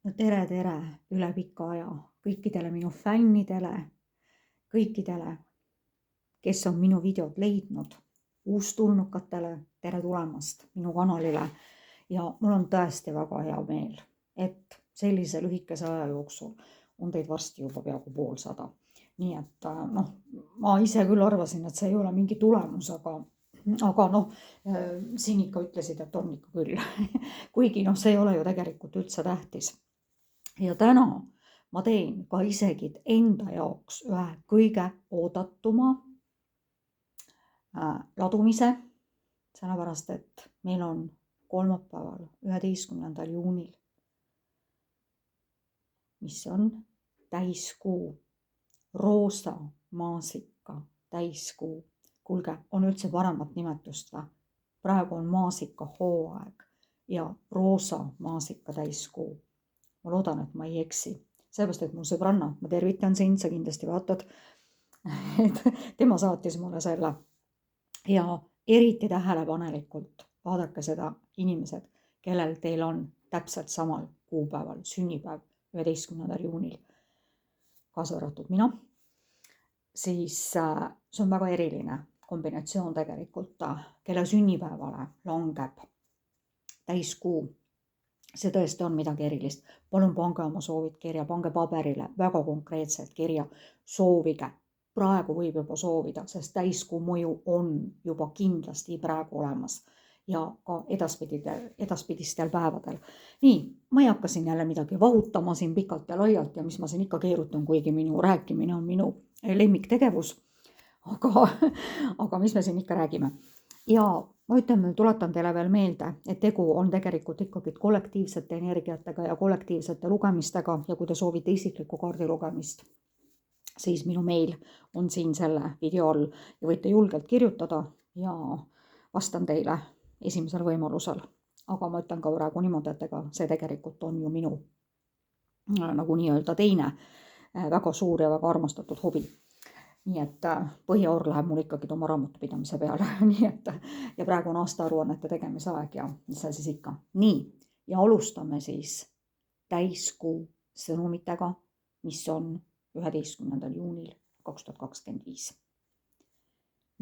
No tere üle pika aja kõikidele minu fännidele, kõikidele, kes on minu videod leidnud, uustulnukatele, tere tulemast minu kanalile. Ja mul on tõesti väga hea meel, et sellise lühikese aja jooksul on teid varsti juba peaaegu 150. Nii et ma ise küll arvasin, et see ei ole mingi tulemus, aga siin ikka ütlesid, et on ikka küll. Kuigi see ei ole ju tegelikult üldse tähtis. Ja täna ma teen ka isegi enda jaoks ühe kõige oodatuma ladumise, sellepärast et meil on kolmapäeval 11. juunil, mis on täiskuu, roosa maasika täiskuu. Kuulge, on üldse paremat nimetust või? Praegu on maasika hooaeg ja roosa maasika täiskuu. Ma loodan, et ma ei eksi. Sellepärast, et mu sõbranna, ma tervitan sind, sa kindlasti vaatad, et tema saatis mulle selle. Ja eriti tähelepanelikult vaadake seda inimesed, kellel teil on täpselt samal kuupäeval sünnipäev 11. juunil, kaasa arvatud mina, siis see on väga eriline kombinatsioon tegelikult, kelle sünnipäevale langeb täiskuu. See tõesti on midagi erilist. Palun pange oma soovid kirja, pange paberile väga konkreetselt kirja, soovige. Praegu võib juba soovida, sest täiskuu mõju on juba kindlasti praegu olemas ja ka edaspidistel päevadel. Nii, ma ei hakka siin jälle midagi vahutama siin pikalt ja laialt ja mis ma siin ikka keerutan, kuigi minu rääkimine on minu lemmiktegevus. Aga mis me siin ikka räägime? Ja ma tuletan teile veel meelde, et tegu on tegelikult ikkagi kollektiivsete energiatega ja kollektiivsete lugemistega ja kui te soovite isiklikku kaardi lugemist, siis minu meil on siin selle video all ja võite julgelt kirjutada ja vastan teile esimesel võimalusel. Aga ma ütlen ka praegu niimoodi, et ega see tegelikult on ju minu nagu nii-öelda teine väga suur ja väga armastatud hobi. Nii et põhiaur läheb mul ikkagi oma raamatupidamise peale. Nii et, ja praegu on aastaaruannete tegemise aeg ja mis seal siis ikka. Nii, ja alustame siis täiskuu sõnumitega, mis on 11. juunil 2025.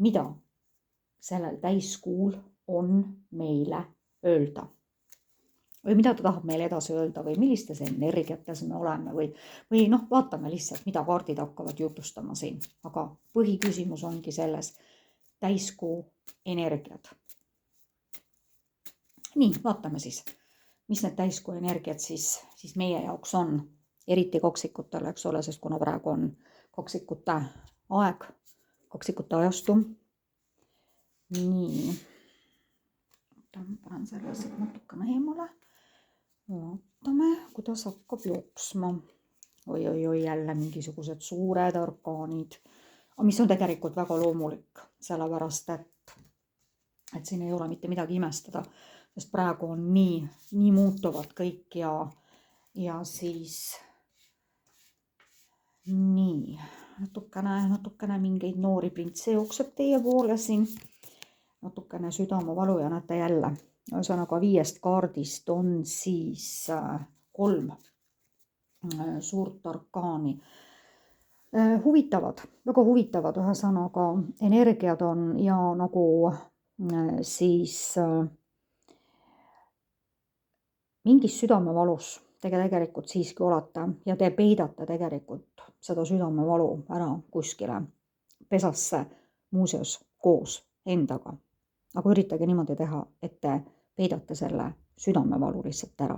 Mida sellel täiskuul on meile öelda? Või mida ta tahab meile edasi öelda või millistes energiates me oleme või vaatame lihtsalt, mida kaardid hakkavad jutustama siin. Aga põhiküsimus ongi selles täiskuu energiad. Nii, vaatame siis, mis need täiskuu energiad siis meie jaoks on. Eriti kaksikutele, eks ole, sest kuna praegu on kaksikute aeg, kaksikute ajastu. Nii, panen selle natukene eemale. Vaatame, kuidas hakkab jooksma. Oi, jälle mingisugused suured arkaanid. Mis on tegelikult väga loomulik, sellepärast, et siin ei ole mitte midagi imestada, sest praegu on nii muutuvad kõik ja siis nii, natukene mingeid noori printse jookseb teie poole siin, natukene südamevalu ja näete jälle. Ühesõnaga 5 kaardist on siis 3 suurt arkaani. Huvitavad, väga huvitavad, ühesõnaga energiad on ja nagu siis mingis südamevalus te tegelikult siiski olete ja te peidate tegelikult seda südamevalu ära kuskile pesasse muuseas koos endaga. Aga üritage niimoodi teha, et te peidate selle südamevalu lihtsalt ära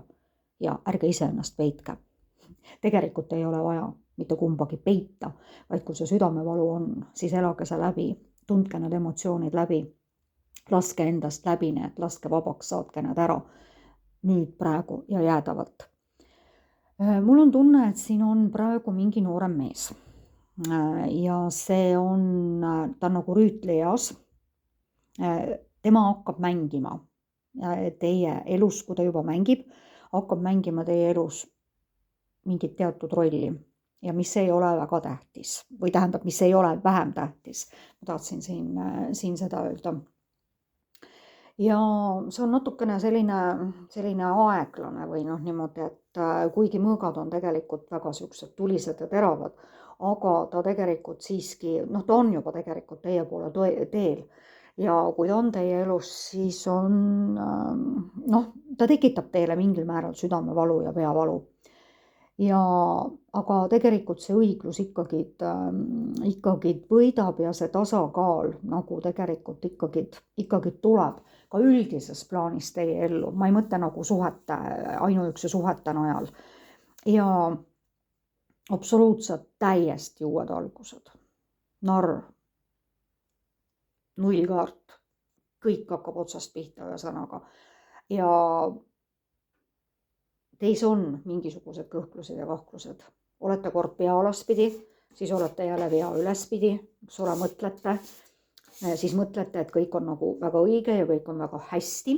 ja ärge ise ennast peitke. Tegelikult ei ole vaja mitte kumbagi peita, vaid kui see südamevalu on, siis elage see läbi, tundke need emotsioonid läbi, laske endast läbi need, laske vabaks, saatke need ära nüüd praegu ja jäädavalt. Mul on tunne, et siin on praegu mingi noorem mees ja see on, ta on nagu rüütlieas. Tema hakkab mängima teie elus, kui ta juba mängib, hakkab mängima teie elus mingit teatud rolli ja mis ei ole väga tähtis või tähendab, mis ei ole vähem tähtis. Ma tahtsin siin seda öelda. ja see on natukene selline aeglane või noh niimoodi, et kuigi mõõgad on tegelikult väga siuksed tulised ja teravad, aga ta tegelikult siiski, noh ta on juba tegelikult teie poole teel. Ja kui ta on teie elus, siis on, noh, ta tekitab teile mingil määral südamevalu ja peavalu. Ja aga tegelikult see õiglus ikkagi võidab ja see tasakaal nagu tegelikult ikkagi tuleb ka üldises plaanis teie ellu. Ma ei mõtle nagu suhete, ainuüksi suhete najal. Ja absoluutselt täiesti uued algused. Narr, nullkaart, kõik hakkab otsast pihta ühesõnaga. Ja teis on mingisugused kõhklused ja kahklused. Olete kord pea alaspidi, siis olete jälle pea ülespidi, eks ole, mõtlete. Siis mõtlete, et kõik on nagu väga õige ja kõik on väga hästi.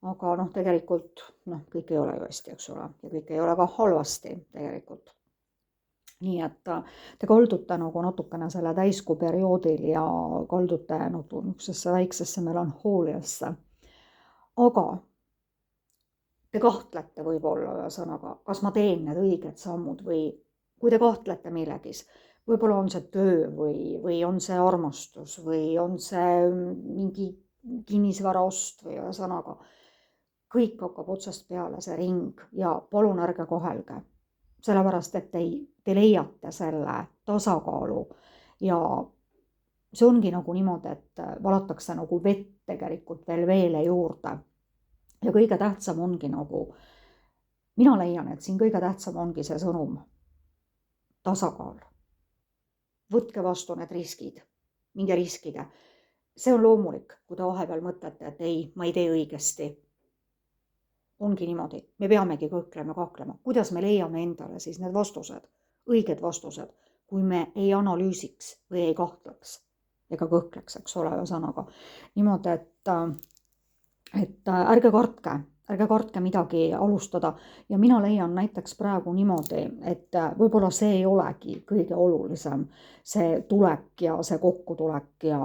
Aga noh, tegelikult kõik ei ole ju hästi, eks ole, ja kõik ei ole ka halvasti tegelikult. Nii et te kaldute nagu natukene selle täiskuu perioodil ja kaldute nagu niisugusesse väiksesse melanhooliasse. Aga te kahtlete võib-olla ühesõnaga, kas ma teen need õiged sammud või kui te kahtlete millegis, võib-olla on see töö või on see armastus või on see mingi kinnisvaraost või ühesõnaga, kõik hakkab otsast peale see ring ja palun ärge kahelge, sellepärast et te leiate selle tasakaalu ja see ongi nagu niimoodi, et valatakse nagu vett tegelikult veel veele juurde. Ja kõige tähtsam ongi nagu, mina leian, et siin kõige tähtsam ongi see sõnum, tasakaal. Võtke vastu need riskid, minge riskige. See on loomulik, kui te vahepeal mõtlete, et ei, ma ei tee õigesti. Ongi niimoodi, me peamegi kõhklema, kaklema. Kuidas me leiame endale siis need vastused, õiged vastused, kui me ei analüüsiks või ei kahtleks ega kõhkleks, eks ole, ühesõnaga. Niimoodi, et ärge kartke midagi alustada ja mina leian näiteks praegu niimoodi, et võib-olla see ei olegi kõige olulisem, see tulek ja see kokkutulek ja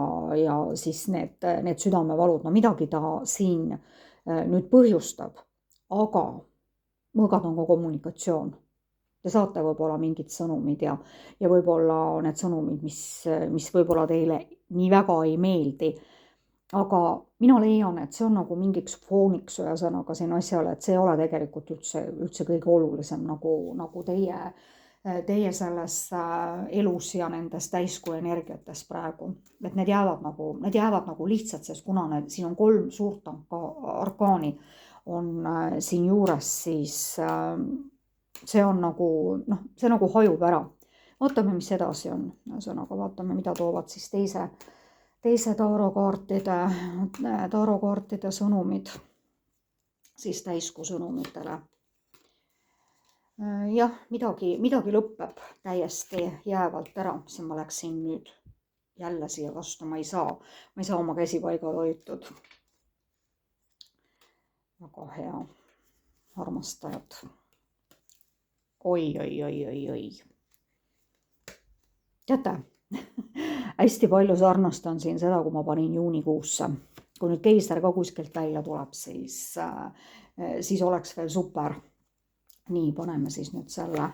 siis need südamevalud, no midagi ta siin nüüd põhjustab, aga mõõgad on ka kommunikatsioon. Te saate võib-olla mingid sõnumid ja võib-olla need sõnumid, mis võib-olla teile nii väga ei meeldi, aga mina leian, et see on nagu mingiks fooniks ühesõnaga siin asjale, et see ei ole tegelikult üldse kõige olulisem nagu teie selles elus ja nendes täiskuu energiates praegu. Et need jäävad nagu lihtsalt, sest kuna siin on 3 suurt arkaani on siin juures, siis see on nagu, see nagu hajub ära. Vaatame, mis edasi on. Ühesõnaga, vaatame, mida toovad siis teise tarokaartide sõnumid siis täiskuu sõnumitele. Jah, midagi lõpeb täiesti jäävalt ära, siis ma läksin nüüd jälle siia vastu, ma ei saa oma käsi paigal hoitud. Väga hea, armastajad. Oi. Teate, hästi palju sarnastan siin seda, kui ma panin juunikuusse. Kui nüüd keiser ka kuskilt välja tuleb, siis oleks veel super. Nii, paneme siis nüüd selle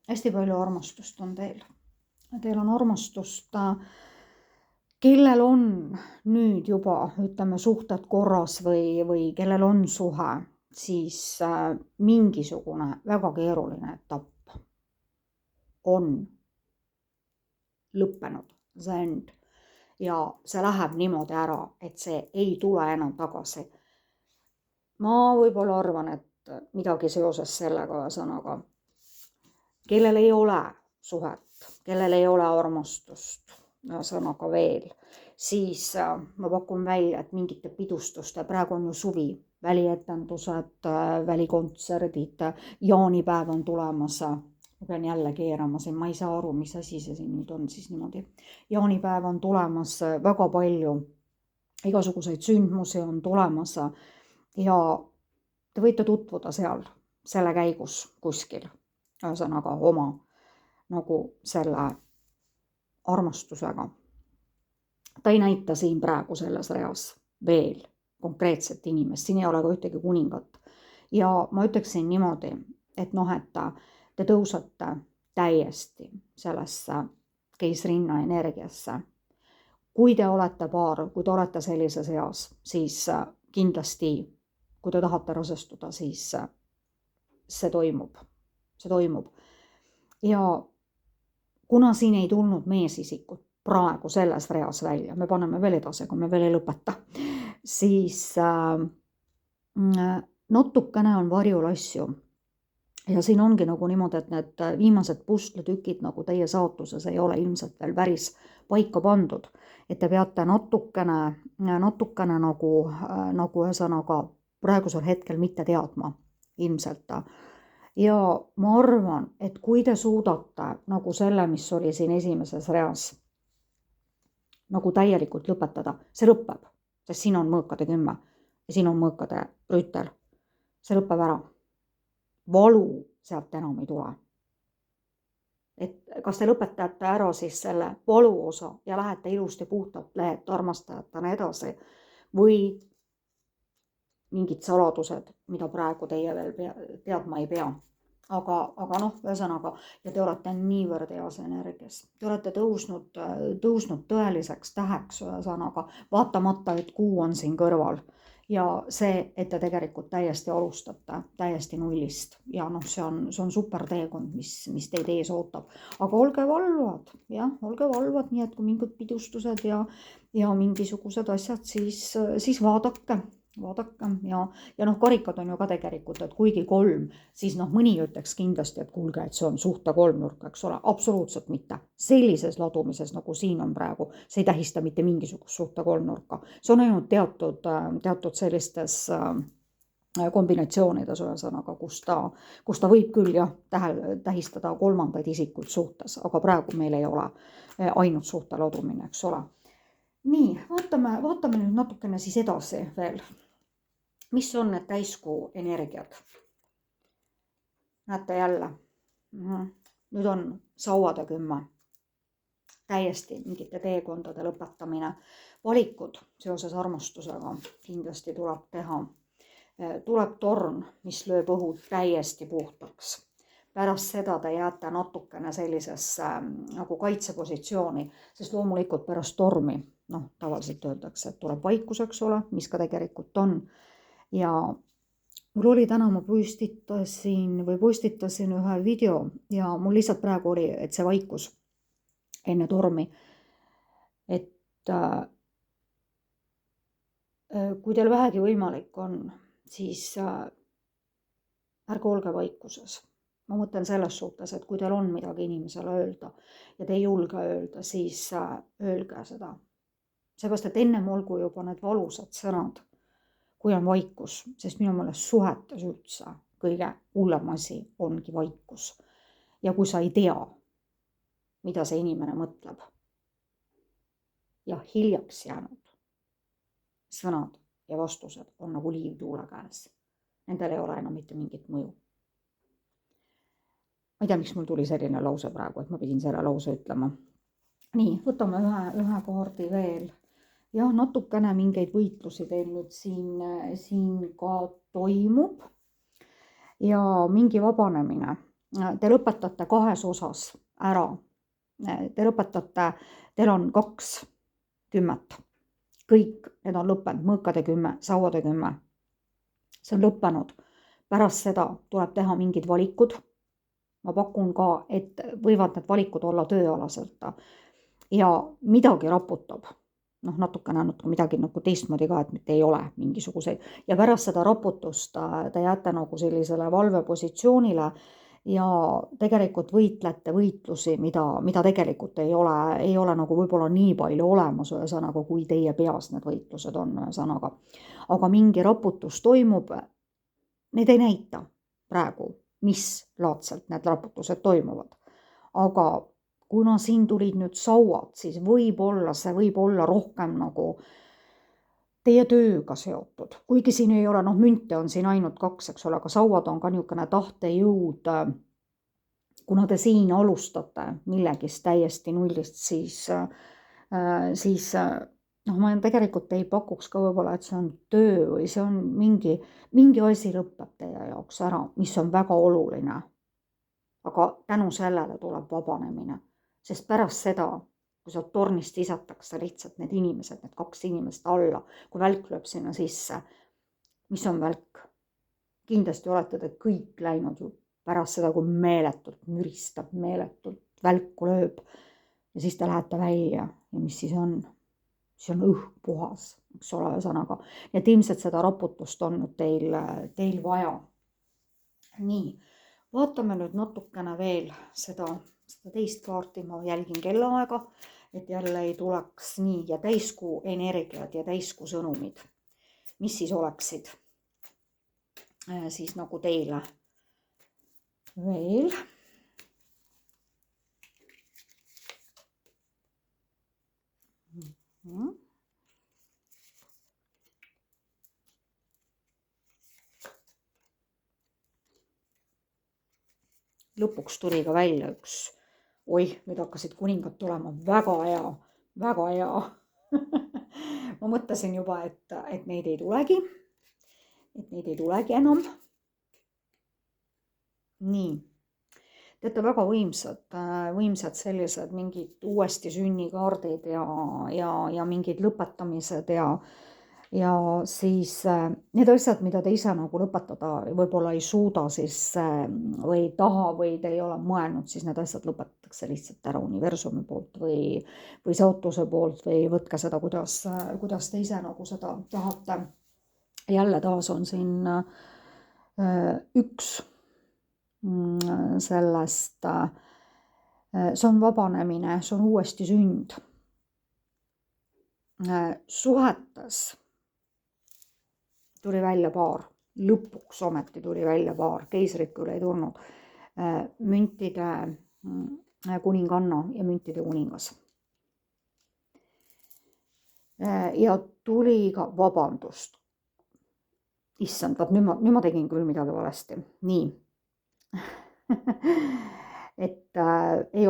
hästi palju armastust on teil. Teil on armastust, kellel on nüüd juba, ütleme, suhted korras või kellel on suhe, siis mingisugune väga keeruline etapp on lõppenud, see end. Ja see läheb niimoodi ära, et see ei tule enam tagasi. Ma võib-olla arvan, et midagi seoses sellega ühesõnaga, kellel ei ole suhet, kellel ei ole armastust ühesõnaga veel, siis ma pakun välja, et mingite pidustuste, praegu on ju suvi, välietendused, välikontserdid, jaanipäev on tulemas, ma pean jälle keerama siin, ma ei saa aru, mis asi see siin nüüd on siis niimoodi. Jaanipäev on tulemas, väga palju igasuguseid sündmusi on tulemas ja te võite tutvuda seal, selle käigus kuskil, ühesõnaga oma nagu selle armastusega. ta ei näita siin praegu selles reas veel konkreetset inimest, siin ei ole ka ühtegi kuningat. Ja ma ütleksin niimoodi, et et te tõusete täiesti sellesse keisrinna energiasse. Kui te olete paar, kui te olete sellises eas, siis kindlasti, kui te tahate rasestuda, siis see toimub. Ja kuna siin ei tulnud meesisikut praegu selles reas välja, me paneme veel edasi, kui me veel ei lõpeta, siis natukene on varjul asju. Ja siin ongi nagu niimoodi, et need viimased pusletükid nagu teie saatuses ei ole ilmselt veel päris paika pandud. Et te peate natukene nagu ühesõnaga praegusel hetkel mitte teadma ilmselt. Ja ma arvan, et kui te suudate nagu selle, mis oli siin esimeses reas, nagu täielikult lõpetada, see lõpeb, sest siin on mõõkade 10 ja siin on mõõkade rüütel. See lõpeb ära. Valu sealt enam ei tule. Et kas te lõpetate ära siis selle valu osa ja lähete ilusti puhtalt lehelt armastajatena edasi või mingid saladused, mida praegu teie veel teadma ei pea. Aga ühesõnaga, ja te olete niivõrd heas energias. Te olete tõusnud tõeliseks täheks ühesõnaga, vaatamata, et kuu on siin kõrval. Ja see, et te tegelikult täiesti alustate, täiesti nullist. Ja see on super teekond, mis teid ees ootab. Aga olge valvad, olge valvad, nii et kui mingid pidustused ja mingisugused asjad, siis vaadake. Ja karikad on ju ka tegelikult, et kuigi 3, siis mõni ütleks kindlasti, et kuulge, et see on suhte 3-nurk, eks ole, absoluutselt mitte. Sellises ladumises, nagu siin on praegu, see ei tähista mitte mingisugust suhte 3-nurka. See on ainult teatud sellistes kombinatsioonides ühesõnaga, kus ta võib küll tähistada 3. isikuid suhtes, aga praegu meil ei ole ainult suhte ladumine, eks ole. Nii, vaatame nüüd natukene siis edasi veel. Mis on need täiskuu energiad? Näete jälle. Nüüd on sauade 10. Täiesti mingite teekondade lõpetamine. Valikud seoses armastusega kindlasti tuleb teha. Tuleb torn, mis lööb õhud täiesti puhtaks. Pärast seda te jääte natukene sellisesse nagu kaitsepositsiooni, sest loomulikult pärast tormi, tavaliselt öeldakse, et tuleb vaikus, eks ole, mis ka tegelikult on. Ja mul oli täna, ma postitasin ühe video ja mul lihtsalt praegu oli, et see vaikus enne tormi. Et kui teil vähegi võimalik on, siis ärge olge vaikuses. Ma mõtlen selles suhtes, et kui teil on midagi inimesele öelda ja te ei julge öelda, siis öelge seda. Seepärast, et ennem olgu juba need valusad sõnad, kui on vaikus, sest minu meelest suhetes üldse kõige hullem asi ongi vaikus. Ja kui sa ei tea, mida see inimene mõtleb ja hiljaks jäänud sõnad ja vastused on nagu liivtuule käes. Nendel ei ole enam mitte mingit mõju. Ma ei tea, miks mul tuli selline lause praegu, et ma pidin selle lause ütlema. Nii, võtame ühe kaardi veel. Ja natukene mingeid võitlusi teil nüüd siin ka toimub ja mingi vabanemine. Te lõpetate 2 osas ära. Teil on 2 10. Kõik need on lõppenud, mõõkade 10, sauade 10. See on lõppenud. Pärast seda tuleb teha mingid valikud. Ma pakun ka, et võivad need valikud olla tööalaselt ja midagi raputab. Natukene midagi nagu teistmoodi ka, et mitte ei ole mingisuguseid. Ja pärast seda raputust te jääte nagu sellisele valvepositsioonile ja tegelikult võitlete võitlusi, mida tegelikult ei ole nagu võib-olla nii palju olemas ühesõnaga, kui teie peas need võitlused on ühesõnaga. Aga mingi raputus toimub, need ei näita praegu, mis laadselt need raputused toimuvad. Aga kuna siin tulid nüüd sauad, siis võib olla rohkem nagu teie tööga seotud. Kuigi siin ei ole, münte on siin ainult 2, eks ole, aga sauad on ka niisugune tahtejõud. Kuna te siin alustate millegist täiesti nullist, siis siis ma tegelikult ei pakuks ka võib-olla, et see on töö või see on mingi asi lõpeb teie jaoks ära, mis on väga oluline. Aga tänu sellele tuleb vabanemine, sest pärast seda, kui sealt tornist visatakse lihtsalt need 2 inimest alla, kui välk lööb sinna sisse, mis on välk? Kindlasti olete te kõik läinud ju pärast seda, kui meeletult müristab, meeletult välku lööb ja siis te lähete välja ja mis siis on? See on õhk puhas, eks ole, ühesõnaga. Nii et ilmselt seda raputust on teil vaja. Nii, vaatame nüüd natukene veel seda teist kaarti, ma jälgin kellaaega, et jälle ei tuleks nii ja täiskuu energiad ja täiskuu sõnumid. Mis siis oleksid siis nagu teile veel? Lõpuks tuli ka välja üks, nüüd hakkasid kuningad tulema, väga hea, väga hea. Ma mõtlesin juba, et neid ei tulegi, enam. Nii, teate, väga võimsad sellised mingid uuesti sünnikaardid ja mingid lõpetamised ja siis need asjad, mida te ise nagu lõpetada võib-olla ei suuda siis või ei taha või te ei ole mõelnud, siis need asjad lõpetatakse lihtsalt ära universumi poolt või saatuse poolt või võtke seda, kuidas te ise nagu seda tahate. Jälle taas on siin üks sellest, see on vabanemine, see on uuesti sünd. Suhetes tuli välja paar, lõpuks ometi tuli välja paar, keisrit küll ei tulnud, müntide kuninganna ja müntide kuningas. Ja tuli ka vabandust. Issand, nüüd ma tegin küll midagi valesti. Nii. Et ei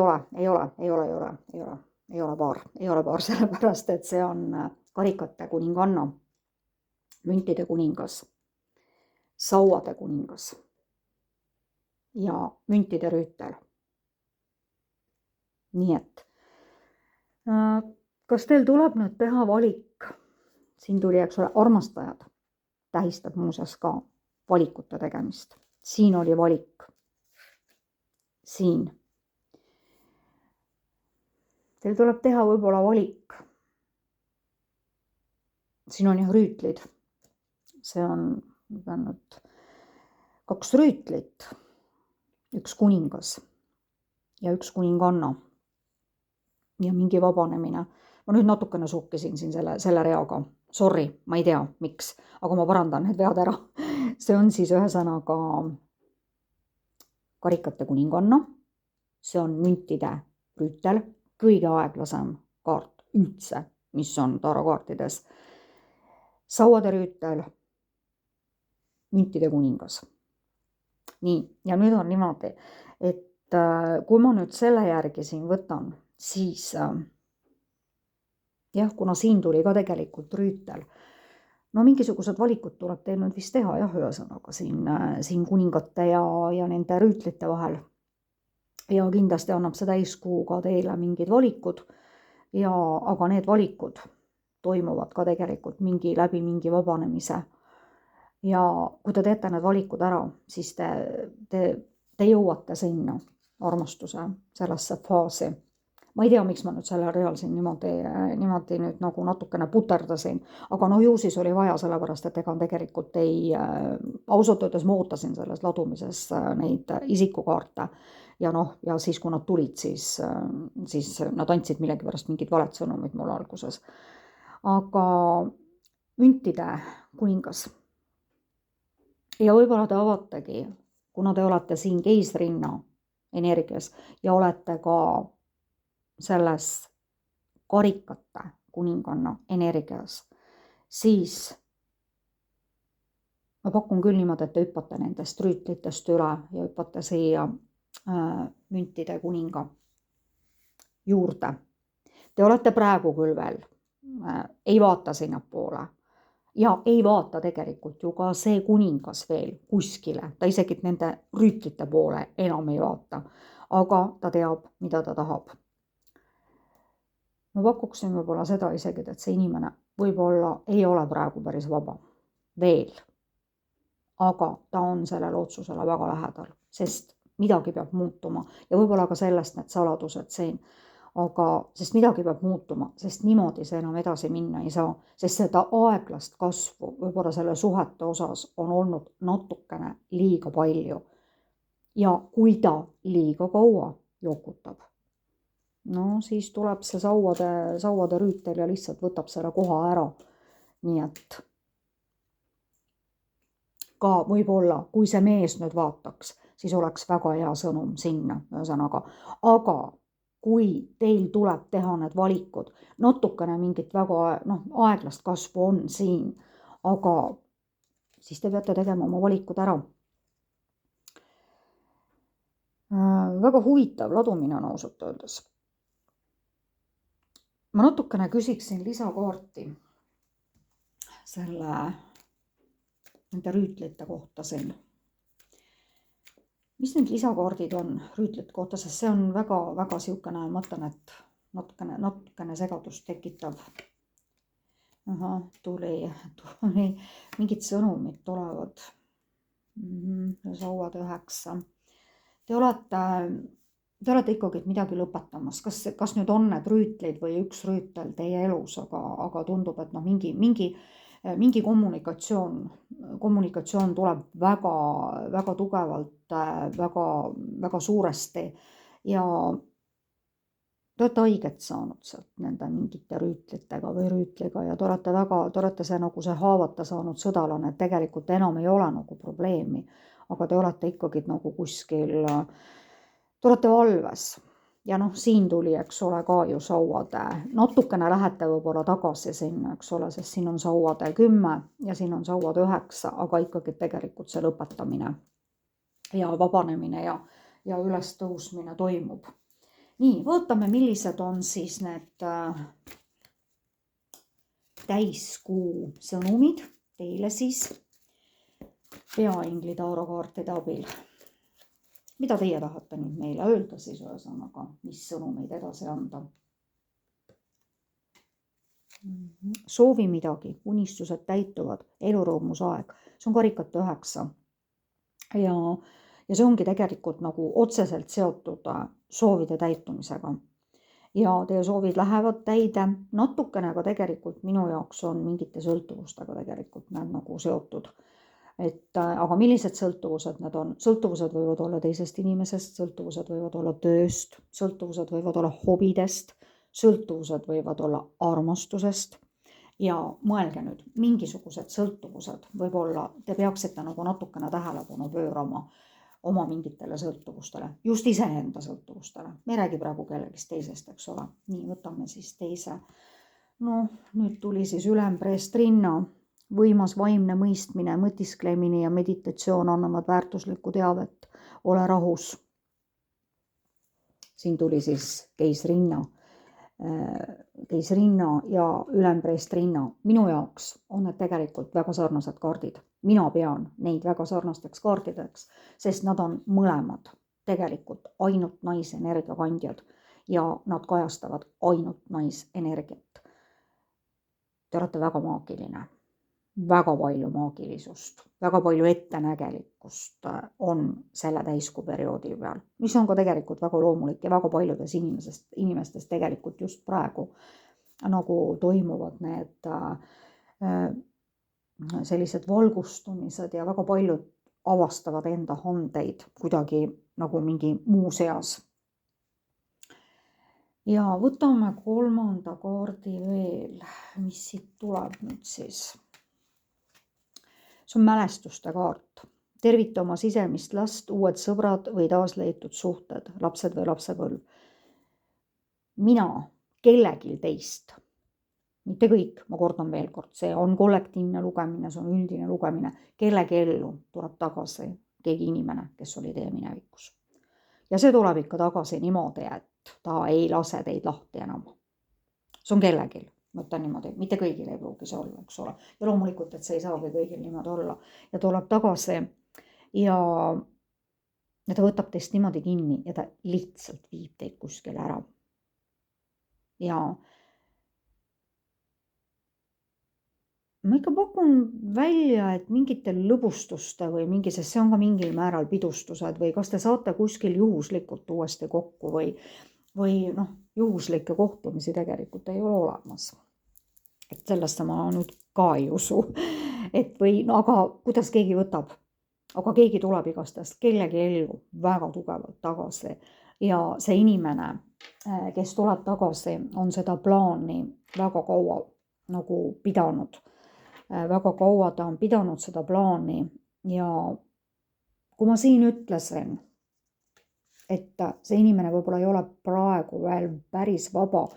ole paar, sellepärast, et see on karikate kuninganna, müntide kuningas, sauade kuningas ja müntide rüütel. Nii et kas teil tuleb nüüd teha valik? Siin tuli, eks ole, armastajad tähistab muuseas ka valikute tegemist. Siin oli valik. Siin. Teil tuleb teha võib-olla valik. Siin on jah rüütlid. See on nüüd 2 rüütlit. Üks kuningas ja üks kuninganna. Ja mingi vabanemine. Ma nüüd natukene sukkisin siin selle reaga. Sorry, ma ei tea, miks, aga ma parandan need vead ära. See on siis ühesõnaga karikate kuninganna, see on müntide rüütel, kõige aeglasem kaart üldse, mis on tarokaartides. Sauade rüütel, müntide kuningas. Nii, ja nüüd on niimoodi, et kui ma nüüd selle järgi siin võtan, siis jah, kuna siin tuli ka tegelikult rüütel, no mingisugused valikud tuleb teil nüüd vist teha jah, ühesõnaga siin kuningate ja nende rüütlite vahel. Ja kindlasti annab see täiskuu ka teile mingid valikud, aga need valikud toimuvad ka tegelikult läbi mingi vabanemise. Ja kui te teete need valikud ära, siis te jõuate sinna armastuse sellesse faasi. Ma ei tea, miks ma nüüd selle real siin niimoodi nüüd nagu natukene puterdasin, aga ju siis oli vaja sellepärast, et ega tegelikult ausalt öeldes ma ootasin selles ladumises neid isikukaarte ja siis kui nad tulid, siis nad andsid millegipärast mingid valed sõnumid mul alguses. Aga müntide kuningas. Ja võib-olla te avategi, kuna te olete siin keisrinna energias ja olete ka selles karikate kuninganna energias, siis ma pakun küll niimoodi, et te hüppate nendest rüütlitest üle ja hüppate siia müntide kuninga juurde. Te olete praegu küll veel, ei vaata sinnapoole ja ei vaata tegelikult ju ka see kuningas veel kuskile, ta isegi nende rüütlite poole enam ei vaata, aga ta teab, mida ta tahab. Ma pakuksin võib-olla seda isegi, et see inimene võib-olla ei ole praegu päris vaba veel, aga ta on sellele otsusele väga lähedal, sest midagi peab muutuma ja võib-olla ka sellest need saladused siin, aga sest midagi peab muutuma, sest niimoodi see enam edasi minna ei saa, sest seda aeglast kasvu võib-olla selle suhete osas on olnud natukene liiga palju. Ja kui ta liiga kaua jokutab, no siis tuleb see sauade rüütel ja lihtsalt võtab selle koha ära. Nii et ka võib-olla, kui see mees nüüd vaataks, siis oleks väga hea sõnum sinna, ühesõnaga. Aga kui teil tuleb teha need valikud, natukene mingit väga aeglast kasvu on siin, aga siis te peate tegema oma valikud ära. Väga huvitav ladumine on ausalt öeldes. Ma natukene küsiksin lisakaarti nende rüütlite kohta siin. Mis need lisakaardid on rüütlite kohta, sest see on väga siukene, ma mõtlen, et natukene segadust tekitav. Tuli mingid sõnumid tulevad. Sauad 9. Te olete ikkagi midagi lõpetamas, kas nüüd on need rüütleid või üks rüütel teie elus, aga tundub, et mingi kommunikatsioon tuleb väga tugevalt, väga suuresti ja te olete haiget saanud sealt nende mingite rüütlitega või rüütliga ja te olete see haavata saanud sõdalane, et tegelikult enam ei ole nagu probleemi, aga te olete ikkagi nagu kuskil, te olete valves ja siin tuli, eks ole, ka ju sauade, natukene lähete võib-olla tagasi sinna, eks ole, sest siin on sauade 10 ja siin on sauade 9, aga ikkagi tegelikult see lõpetamine ja vabanemine ja üles tõusmine toimub. Nii, vaatame, millised on siis need täiskuu sõnumid teile siis peaingli tarokaartide abil. Mida teie tahate nüüd meile öelda siis ühesõnaga, mis sõnumeid edasi anda? Soovi midagi, unistused täituvad, elurõõmus aeg. See on karikate 9. Ja see ongi tegelikult nagu otseselt seotud soovide täitumisega. Ja teie soovid lähevad täide, natukene aga tegelikult minu jaoks on mingite sõltuvustega tegelikult need nagu seotud. Aga millised sõltuvused need on? Sõltuvused võivad olla teisest inimesest, sõltuvused võivad olla tööst, sõltuvused võivad olla hobidest, sõltuvused võivad olla armastusest ja mõelge nüüd, mingisugused sõltuvused võib-olla te peaksite nagu natukene tähelepanu pöörama oma mingitele sõltuvustele, just iseenda sõltuvustele. Me ei räägi praegu kellegist teisest, eks ole. Nii, võtame siis teise. Nüüd tuli siis ülempreest rinna. Võimas vaimne mõistmine, mõtisklemine ja meditatsioon annavad väärtuslikku teavet. Ole rahus. Siin tuli siis keisrinna ja ülempreest rinna. Minu jaoks on need tegelikult väga sarnased kaardid. Mina pean neid väga sarnasteks kaardideks, sest nad on mõlemad tegelikult ainult naisenergia kandjad ja nad kajastavad ainult naisenergiat. Te olete väga maagiline. Väga palju maagilisust, väga palju ettenägelikkust on selle täiskuu perioodi peal, mis on ka tegelikult väga loomulik ja väga paljudes inimestes tegelikult just praegu nagu toimuvad need sellised valgustumised ja väga paljud avastavad enda handeid kuidagi nagu mingi muu seas. Ja võtame 3. kaardi veel, mis siit tuleb nüüd siis. See on mälestuste kaart. Tervita oma sisemist last, uued sõbrad või taasleitud suhted, lapsed või lapsepõlv. Mina kellegil teist, mitte kõik, ma kordan veel kord, see on kollektiivne lugemine, see on üldine lugemine, kellegi ellu tuleb tagasi keegi inimene, kes oli teie minevikus. Ja see tuleb ikka tagasi niimoodi, et ta ei lase teid lahti enam. see on kellelgi, ma ütlen niimoodi, mitte kõigil ei pruugi see olla, eks ole. Ja loomulikult, et see ei saagi kõigil niimoodi olla. Ja tuleb tagasi ja ta võtab teist niimoodi kinni ja ta lihtsalt viib teid kuskile ära. Ja ma ikka pakun välja, et mingite lõbustuste või mingi, sest see on ka mingil määral pidustused või kas te saate kuskil juhuslikult uuesti kokku või noh, juhuslikke kohtumisi tegelikult ei ole olemas. Et sellesse ma nüüd ka ei usu. Et või, no aga kuidas keegi võtab? Aga keegi tuleb igastest kellegi ellu väga tugevalt tagasi ja see inimene, kes tuleb tagasi, on seda plaani väga kaua nagu pidanud. Väga kaua ta on pidanud seda plaani ja kui ma siin ütlesin, et see inimene võib-olla ei ole praegu veel päris vaba,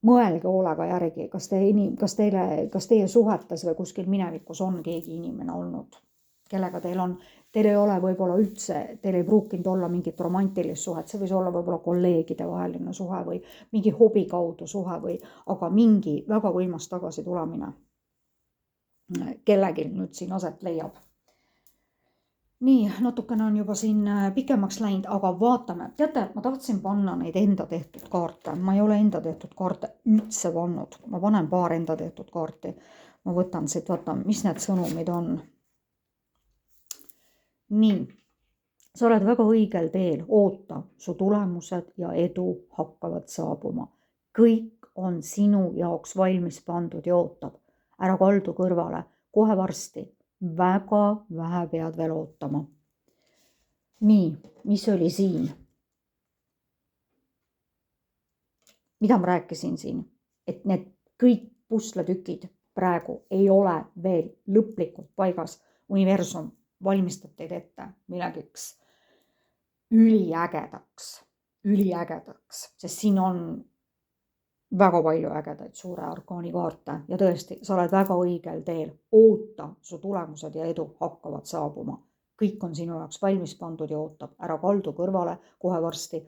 mõelge hoolega järgi, kas teie suhetes või kuskil minevikus on keegi inimene olnud, kellega teil ei ole võib-olla üldse, teil ei pruukinud olla mingit romantilist suhet, see võis olla võib-olla kolleegide vaheline suhe või mingi hobi kaudu suhe aga mingi väga võimas tagasi tulemine kellegi nüüd siin aset leiab. Nii, natukene on juba siin pikemaks läinud, aga vaatame. Teate, ma tahtsin panna neid enda tehtud kaarte. Ma ei ole enda tehtud kaarte üldse pannud. Ma panen paar enda tehtud kaarti. Ma võtan siit, vaatan, mis need sõnumid on. Nii, sa oled väga õigel teel. Oota, su tulemused ja edu hakkavad saabuma. Kõik on sinu jaoks valmis pandud ja ootab. Ära kaldu kõrvale, kohe varsti, väga vähe pead veel ootama. Nii, mis oli siin? Mida ma rääkisin siin? Et need kõik pusletükid praegu ei ole veel lõplikult paigas. Universum valmistab teid ette millegiks üliägedaks, sest siin on väga palju ägedaid suure arkaani kaarte ja tõesti, sa oled väga õigel teel. Oota, su tulemused ja edu hakkavad saabuma. Kõik on sinu jaoks valmis pandud ja ootab. Ära kaldu kõrvale kohe varsti.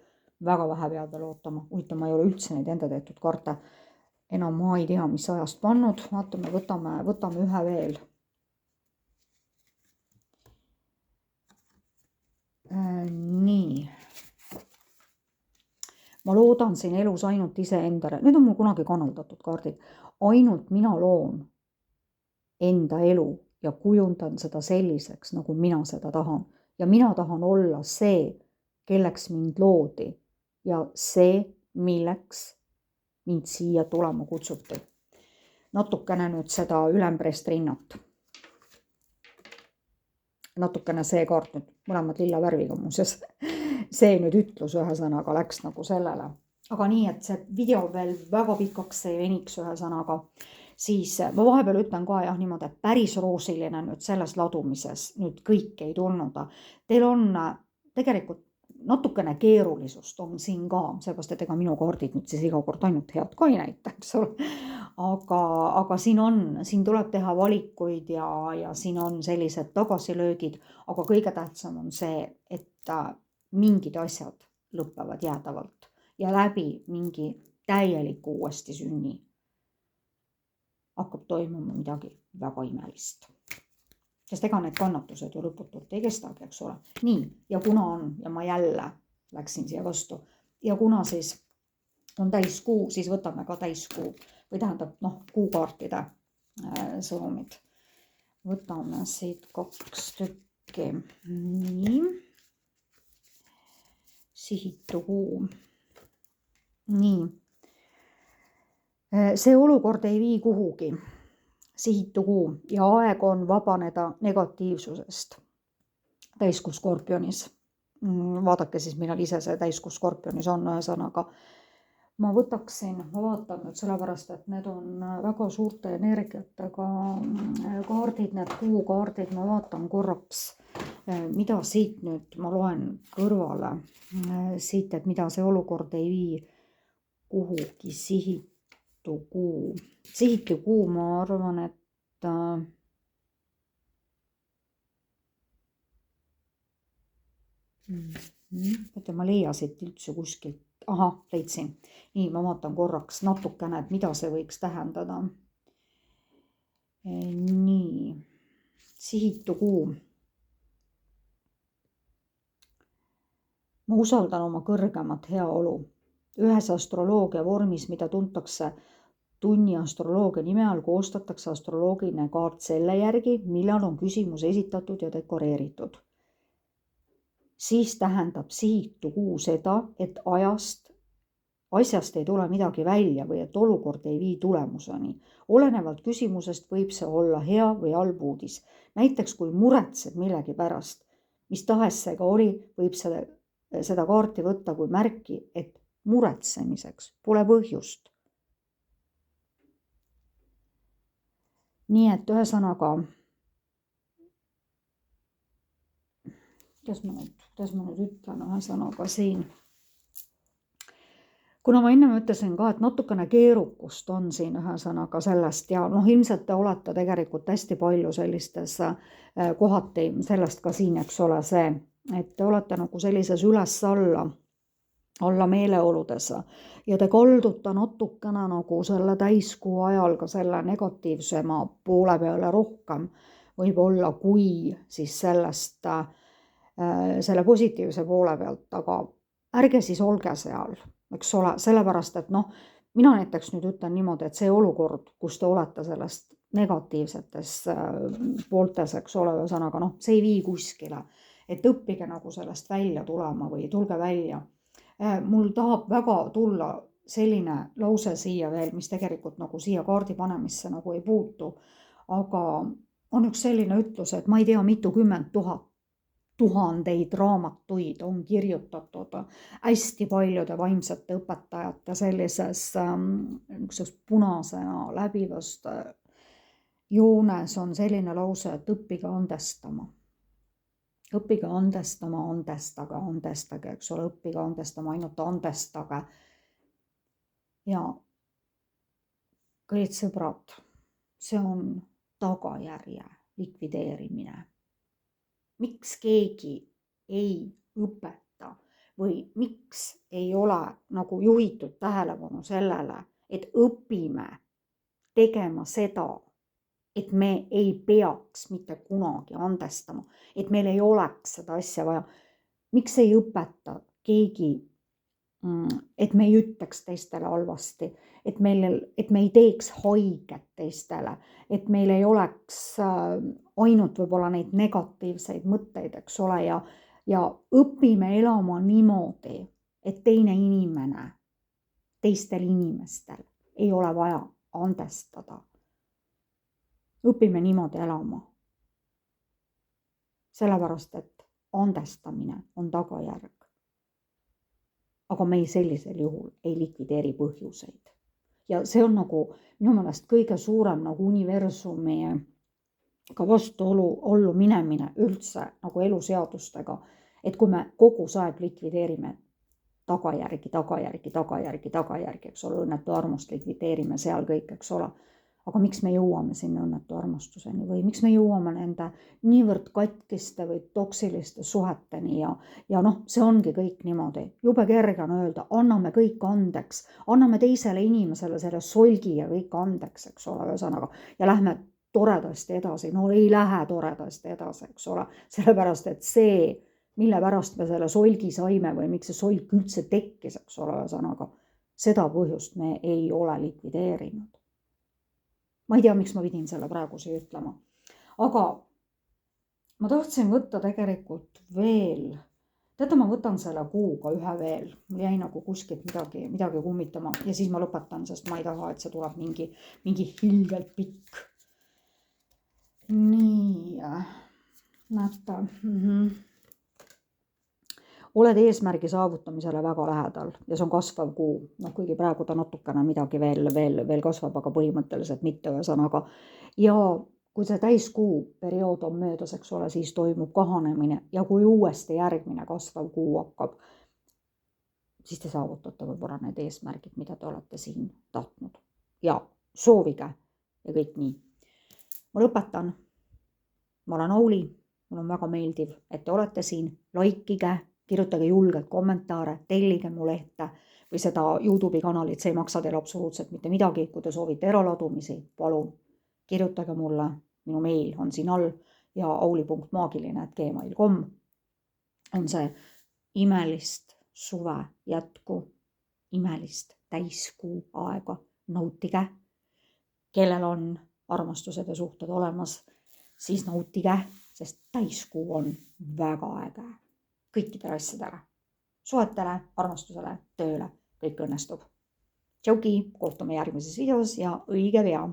Väga vähe pead veel ootama. Huvitav, ma ei ole üldse neid enda tehtud kaarte. Enam ma ei tea, mis ajast pannud. Vaatame, võtame ühe veel. Nii. Ma loodan siin elus ainult ise endale. Need on mul kunagi kanaldatud kaardid. Ainult mina loon enda elu ja kujundan seda selliseks, nagu mina seda tahan. Ja mina tahan olla see, kelleks mind loodi ja see, milleks mind siia tulema kutsuti. Natukene nüüd seda ülemprest rinnat. Natukene see kaart nüüd, mõlemad lilla värviga muuseas. See nüüd ütlus ühesõnaga läks nagu sellele. Aga nii, et see video veel väga pikaks ei veniks ühesõnaga, siis ma vahepeal ütlen ka jah niimoodi, et päris roosiline nüüd selles ladumises nüüd kõik ei tulnud. Teil on tegelikult natukene keerulisust on siin ka, seepärast, et ega minu kaardid nüüd siis iga kord ainult head ka ei näita, eks ole. Aga siin tuleb teha valikuid ja siin on sellised tagasilöögid, aga kõige tähtsam on see, et mingid asjad lõpevad jäädavalt ja läbi mingi täieliku uuesti sünni hakkab toimuma midagi väga imelist. Sest ega need kannatused ju lõputult ei kestagi, eks ole. Nii, ja kuna on, ja ma jälle läksin siia vastu, ja kuna siis on täiskuu, siis võtame ka täiskuu või tähendab kuukaartide sõnumid. Võtame siit 2 tükki. Nii. Sihitu kuu. Nii. See olukord ei vii kuhugi. Sihitu kuu ja aeg on vabaneda negatiivsusest. Täiskuu Skorpionis. Vaadake siis, millal ise see täiskuu Skorpionis on ühesõnaga. Ma vaatan nüüd sellepärast, et need on väga suurte energiatega kaardid, need kuukaardid, ma vaatan korraks, mida siit nüüd ma loen kõrvale siit, et mida see olukord ei vii kuhugi. Sihitu kuu. Sihitu kuu, ma arvan, et ma leia siit üldse kuskilt ahah, leidsin. Nii, ma vaatan korraks natukene, et mida see võiks tähendada. Nii, sihitu kuu. Ma usaldan oma kõrgemat heaolu. Ühes astroloogia vormis, mida tuntakse tunni astroloogia nime all, koostatakse astroloogiline kaart selle järgi, millal on küsimus esitatud ja dekoreeritud. Siis tähendab sihitu kuu seda, et asjast ei tule midagi välja või et olukord ei vii tulemuseni. Olenevalt küsimusest võib see olla hea või halb uudis. Näiteks kui muretsed millegi pärast, mis tahes see ka oli, võib seda kaarti võtta kui märki, et muretsemiseks pole põhjust. Nii et ühesõnaga, kuidas ma nüüd ütlen ühesõnaga siin. Kuna ma enne ütlesin ka, et natukene keerukust on siin ühesõnaga sellest ja ilmselt te olete tegelikult hästi palju sellistes kohati sellest ka siin, eks ole see, et te olete nagu sellises üles-alla meeleoludes ja te kaldute natukene nagu selle täiskuu ajal ka selle negatiivsema poole peale rohkem võib-olla kui siis selle positiivse poole pealt, aga ärge siis olge seal, eks ole, sellepärast, et mina näiteks nüüd ütlen niimoodi, et see olukord, kus te olete sellest negatiivsetes pooltes, eks ole, ühesõnaga, see ei vii kuskile, et õppige nagu sellest välja tulema või tulge välja. Mul tahab väga tulla selline lause siia veel, mis tegelikult nagu siia kaardi panemisse nagu ei puutu, aga on üks selline ütlus, et ma ei tea, mitukümmend tuhandeid raamatuid on kirjutatud hästi paljude vaimsete õpetajate sellises punasena läbivast joones on selline lause, et õppige andestama. Õppige andestama, andestage, eks ole, õppige andestama, ainult andestage. Ja kallid sõbrad, see on tagajärje likvideerimine. Miks keegi ei õpeta või miks ei ole nagu juhitud tähelepanu sellele, et õpime tegema seda, et me ei peaks mitte kunagi andestama, et meil ei oleks seda asja vaja. Miks ei õpeta keegi, et me ei ütleks teistele halvasti, et me ei teeks haiget teistele, et meil ei oleks ainult võib-olla neid negatiivseid mõtteid, eks ole, ja õpime elama niimoodi, et teine inimene, teistel inimestel ei ole vaja andestada. Õpime niimoodi elama. Sellepärast, et andestamine on tagajärg. Aga me sellisel juhul ei likvideeri põhjuseid. Ja see on nagu minu meelest kõige suurem nagu universumi ka vastuollu minemine üldse nagu eluseadustega, et kui me kogu aeg likvideerime tagajärgi, eks ole, õnnetu armust likvideerime seal kõik, eks ole. Aga miks me jõuame sinna õnnetu armastuseni või miks me jõuame nende niivõrd katkiste või toksiliste suheteni ja see ongi kõik niimoodi. Jube kerge on öelda, anname kõik andeks, anname teisele inimesele selle solgi ja kõik andeks, eks ole, ühesõnaga, ja lähme toredasti edasi. No ei lähe toredasti edasi, eks ole, sellepärast, et see, mille pärast me selle solgi saime või miks see solg üldse tekkis, eks ole, ühesõnaga, seda põhjust me ei ole likvideerinud. Ma ei tea, miks ma pidin selle praegu siia ütlema. Aga ma tahtsin võtta tegelikult veel, ma võtan selle kuuga ühe veel. Mul jäi nagu kuskilt midagi kummitama ja siis ma lõpetan, sest ma ei taha, et see tuleb mingi hilgelt pikk. Nii, näete. Oled eesmärgi saavutamisele väga lähedal ja see on kasvav kuu. Kuigi praegu ta natukene midagi veel kasvab, aga põhimõtteliselt mitte ühesõnaga. Ja kui see täiskuu periood on möödas, eks ole, siis toimub kahanemine ja kui uuesti järgmine kasvav kuu hakkab, siis te saavutate võib-olla need eesmärgid, mida te olete siin tahtnud. Ja soovige ja kõik nii. Ma lõpetan. Ma olen Auli. Mul on väga meeldiv, et te olete siin. Laikige. Kirjutage julgelt kommentaare, tellige mu lehte. või seda YouTube'i kanalit, see ei maksa teile absoluutselt mitte midagi. Kui te soovite eraladumisi, palun kirjutage mulle, minu meil on siin all ja auli.maagiline@gmail.com on see imelist suve jätku, imelist täiskuu aega nautige. Kellel on armastused ja suhted olemas, siis nautige, sest täiskuu on väga äge kõikidele asjadele. Suhetele, armastusele, tööle, kõik õnnestub. Tšauki, kohtume järgmises videos ja õige pea!